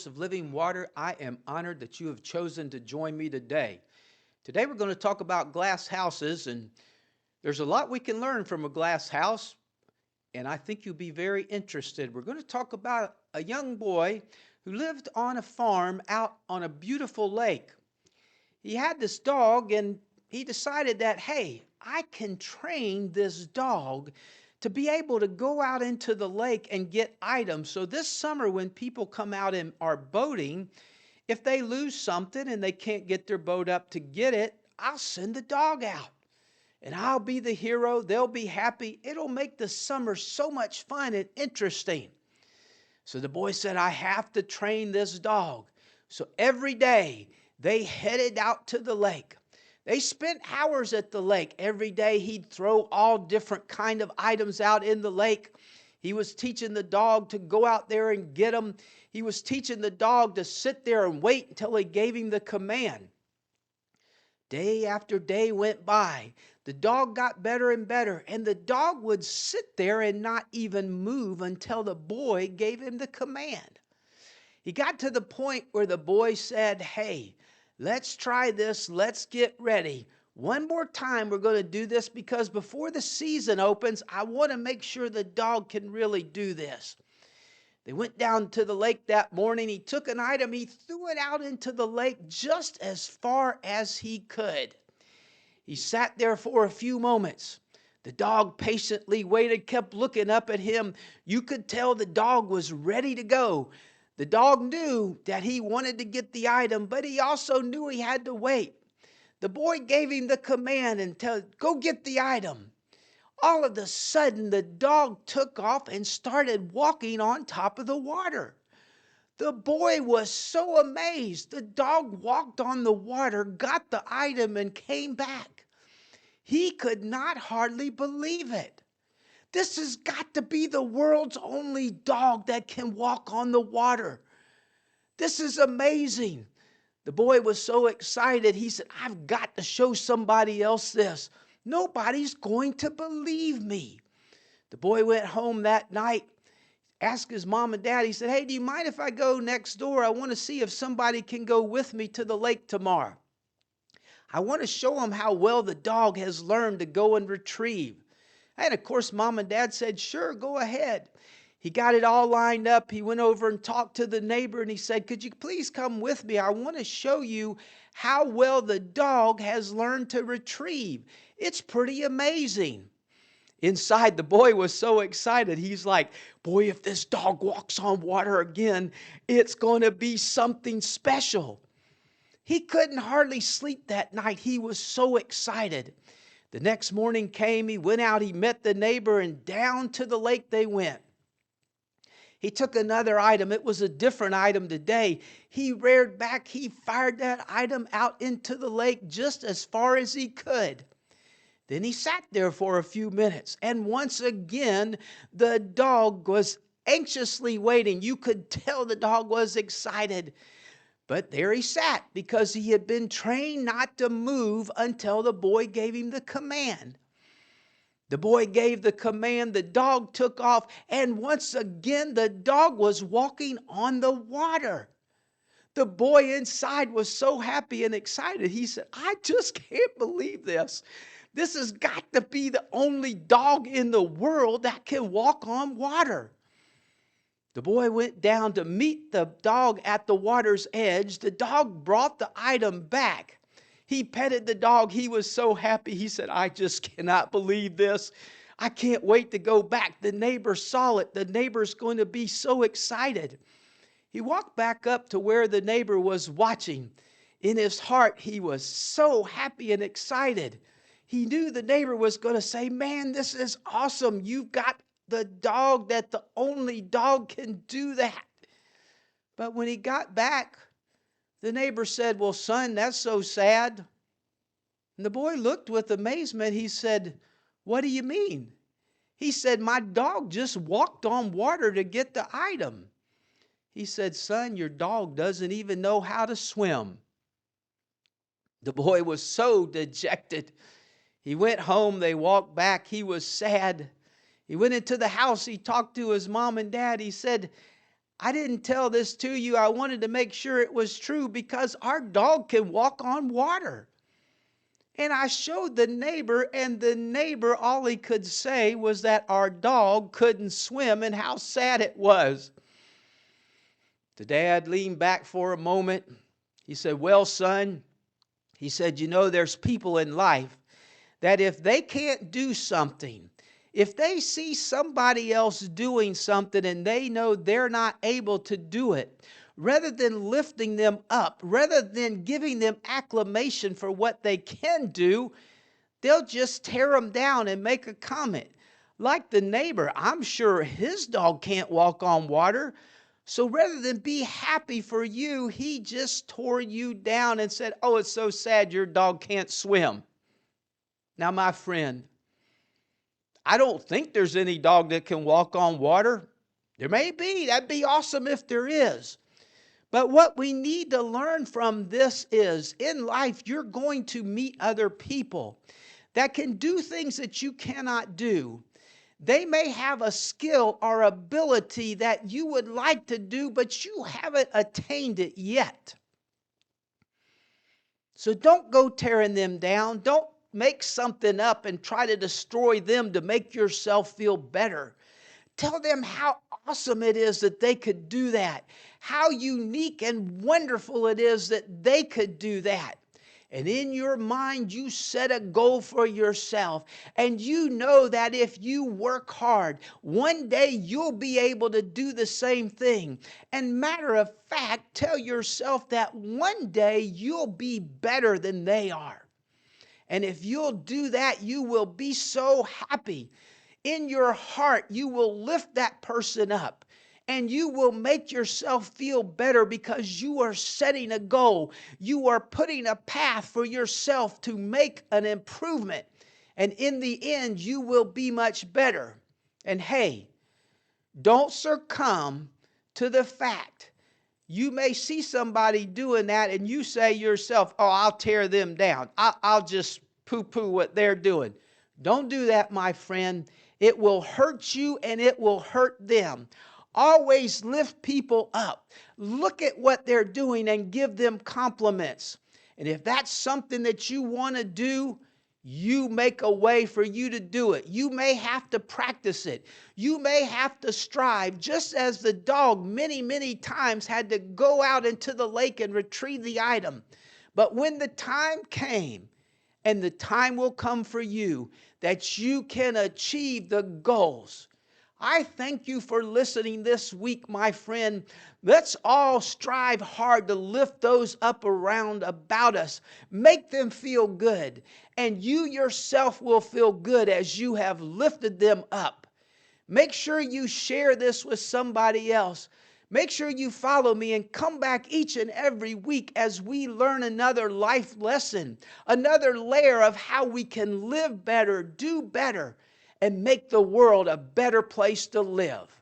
Waters of Living Water. I am honored that you have chosen to join me today. Today we're going to talk about glass houses, and there's a lot we can learn from a glass house, and I think you'll be very interested. We're going to talk about a young boy who lived on a farm out on a beautiful lake. He had this dog, and he decided that, hey, I can train this dog to be able to go out into the lake and get items. So this summer when people come out and are boating, if they lose something and they can't get their boat up to get it, I'll send the dog out. And I'll be the hero. They'll be happy. It'll make the summer so much fun and interesting. So the boy said, I have to train this dog. So every day they headed out to the lake. They spent hours at the lake. Every day he'd throw all different kind of items out in the lake. He was teaching the dog to go out there and get them. He was teaching the dog to sit there and wait until he gave him the command. Day after day went by. The dog got better and better, and the dog would sit there and not even move until the boy gave him the command. He got to the point where the boy said, hey, let's try this. Let's get ready. One more time we're going to do this because before the season opens, I want to make sure the dog can really do this. They went down to the lake that morning. He took an item. He threw it out into the lake just as far as he could. He sat there for a few moments. The dog patiently waited, kept looking up at him. You could tell the dog was ready to go. The dog knew that he wanted to get the item, but he also knew he had to wait. The boy gave him the command and told, go get the item. All of a sudden, the dog took off and started walking on top of the water. The boy was so amazed. The dog walked on the water, got the item, and came back. He could not hardly believe it. This has got to be the world's only dog that can walk on the water. This is amazing. The boy was so excited. He said, I've got to show somebody else this. Nobody's going to believe me. The boy went home that night, asked his mom and dad. He said, hey, do you mind if I go next door? I want to see if somebody can go with me to the lake tomorrow. I want to show them how well the dog has learned to go and retrieve. And of course, mom and dad said, sure, go ahead. He got it all lined up. He went over and talked to the neighbor and he said, could you please come with me? I want to show you how well the dog has learned to retrieve. It's pretty amazing. Inside, the boy was so excited. He's like, boy, if this dog walks on water again, it's going to be something special. He couldn't hardly sleep that night. He was so excited. The next morning came, he went out, he met the neighbor, and down to the lake they went. He took another item. It was a different item today. He reared back, he fired that item out into the lake just as far as he could. Then he sat there for a few minutes, and once again, the dog was anxiously waiting. You could tell the dog was excited. But there he sat because he had been trained not to move until the boy gave him the command. The boy gave the command, the dog took off, and once again the dog was walking on the water. The boy inside was so happy and excited. He said, I just can't believe this. This has got to be the only dog in the world that can walk on water. The boy went down to meet the dog at the water's edge. The dog brought the item back. He petted the dog. He was so happy. He said, I just cannot believe this. I can't wait to go back. The neighbor saw it. The neighbor's going to be so excited. He walked back up to where the neighbor was watching. In his heart, he was so happy and excited. He knew the neighbor was going to say, man, this is awesome. You've got the dog that the only dog can do that. But when he got back, the neighbor said, well, son, that's so sad. And the boy looked with amazement. He said, what do you mean? He said, my dog just walked on water to get the item. He said, son, your dog doesn't even know how to swim. The boy was so dejected. He went home. They walked back. He was sad. He went into the house. He talked to his mom and dad. He said, I didn't tell this to you. I wanted to make sure it was true because our dog can walk on water. And I showed the neighbor, and the neighbor, all he could say was that our dog couldn't swim and how sad it was. The dad leaned back for a moment. He said, well, son, he said, you know, there's people in life that if they can't do something, if they see somebody else doing something and they know they're not able to do it, rather than lifting them up, rather than giving them acclamation for what they can do, they'll just tear them down and make a comment. Like the neighbor, I'm sure his dog can't walk on water. So rather than be happy for you, he just tore you down and said, oh, it's so sad your dog can't swim. Now, my friend, I don't think there's any dog that can walk on water. There may be. That'd be awesome if there is. But what we need to learn from this is, in life, you're going to meet other people that can do things that you cannot do. They may have a skill or ability that you would like to do, but you haven't attained it yet. So don't go tearing them down. Don't make something up and try to destroy them to make yourself feel better. Tell them how awesome it is that they could do that. How unique and wonderful it is that they could do that. And in your mind, you set a goal for yourself. And you know that if you work hard, one day you'll be able to do the same thing. And matter of fact, tell yourself that one day you'll be better than they are. And if you'll do that, you will be so happy. In your heart, you will lift that person up. And you will make yourself feel better because you are setting a goal. You are putting a path for yourself to make an improvement. And in the end, you will be much better. And hey, don't succumb to the fact. You may see somebody doing that and you say yourself, oh, I'll tear them down. I'll just poo-poo what they're doing. Don't do that, my friend. It will hurt you and it will hurt them. Always lift people up. Look at what they're doing and give them compliments. And if that's something that you want to do, you make a way for you to do it. You may have to practice it. You may have to strive, just as the dog many, many times had to go out into the lake and retrieve the item. But when the time came, and the time will come for you, that you can achieve the goals. I thank you for listening this week, my friend. Let's all strive hard to lift those up around about us. Make them feel good. And you yourself will feel good as you have lifted them up. Make sure you share this with somebody else. Make sure you follow me and come back each and every week as we learn another life lesson, another layer of how we can live better, do better, and make the world a better place to live.